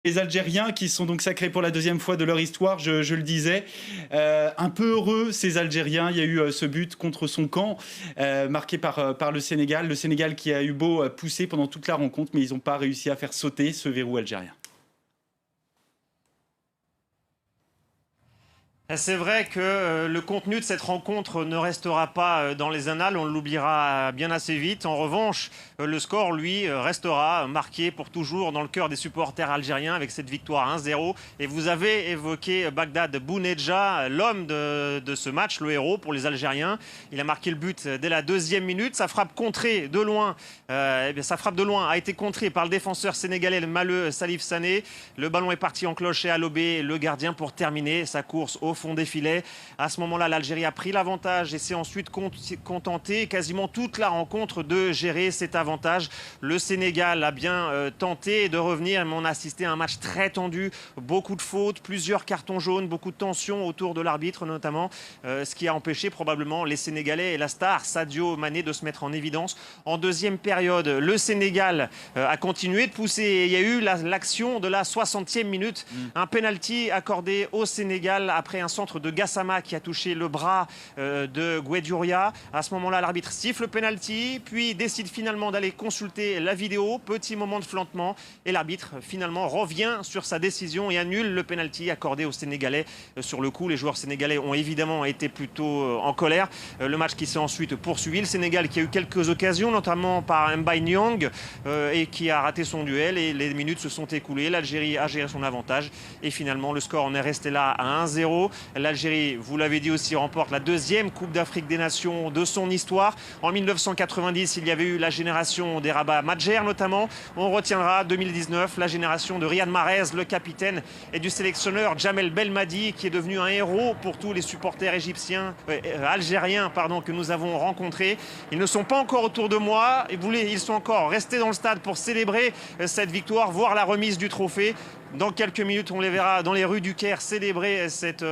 Les Algériens qui sont donc sacrés pour la deuxième fois de leur histoire, je le disais. Un peu heureux, ces Algériens. Il y a eu ce but contre son camp, marqué par le Sénégal. Le Sénégal qui a eu beau pousser pendant toute la rencontre, mais ils n'ont pas réussi à faire sauter ce verrou algérien. C'est vrai que le contenu de cette rencontre ne restera pas dans les annales, on l'oubliera bien assez vite. En revanche, le score, lui, restera marqué pour toujours dans le cœur des supporters algériens avec cette victoire 1-0. Et vous avez évoqué Bagdad Bounedjah, l'homme de ce match, le héros pour les Algériens. Il a marqué le but dès la 2e minute. Sa frappe contrée de loin, sa frappe de loin a été contrée par le défenseur sénégalais, le maleux Salif Sané. Le ballon est parti en cloche et à lobé le gardien pour terminer sa course au fond des filets. À ce moment-là, l'Algérie a pris l'avantage et s'est ensuite contenté quasiment toute la rencontre de gérer cet avantage. Le Sénégal a bien tenté de revenir, mais on a assisté à un match très tendu, beaucoup de fautes, plusieurs cartons jaunes, beaucoup de tensions autour de l'arbitre notamment, ce qui a empêché probablement les Sénégalais et la star Sadio Mané de se mettre en évidence. En deuxième période, le Sénégal a continué de pousser et il y a eu l'action de la 60e minute, un penalty accordé au Sénégal après un centre de Gassama qui a touché le bras de Guedjouria. À ce moment-là, l'arbitre siffle le penalty, puis décide finalement d'aller consulter la vidéo. Petit moment de flottement et l'arbitre finalement revient sur sa décision et annule le penalty accordé aux Sénégalais. Sur le coup, les joueurs sénégalais ont évidemment été plutôt en colère. Le match qui s'est ensuite poursuivi. Le Sénégal qui a eu quelques occasions, notamment par Mbaye Niang, et qui a raté son duel. Et les minutes se sont écoulées. L'Algérie a géré son avantage. Et finalement, le score en est resté là à 1-0. L'Algérie, vous l'avez dit aussi, remporte la 2e Coupe d'Afrique des Nations de son histoire. En 1990, il y avait eu la génération des Rabat Madjer notamment. On retiendra 2019, la génération de Riyad Mahrez, le capitaine, et du sélectionneur Djamel Belmadi, qui est devenu un héros pour tous les supporters algériens que nous avons rencontrés. Ils ne sont pas encore autour de moi. Ils sont encore restés dans le stade pour célébrer cette victoire, voir la remise du trophée. Dans quelques minutes, on les verra dans les rues du Caire célébrer cette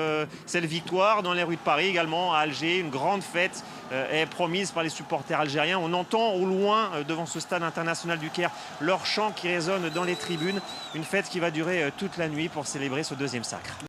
victoire. Dans les rues de Paris également, à Alger, une grande fête est promise par les supporters algériens. On entend au loin, devant ce stade international du Caire, leur chant qui résonne dans les tribunes. Une fête qui va durer toute la nuit pour célébrer ce 2e sacre.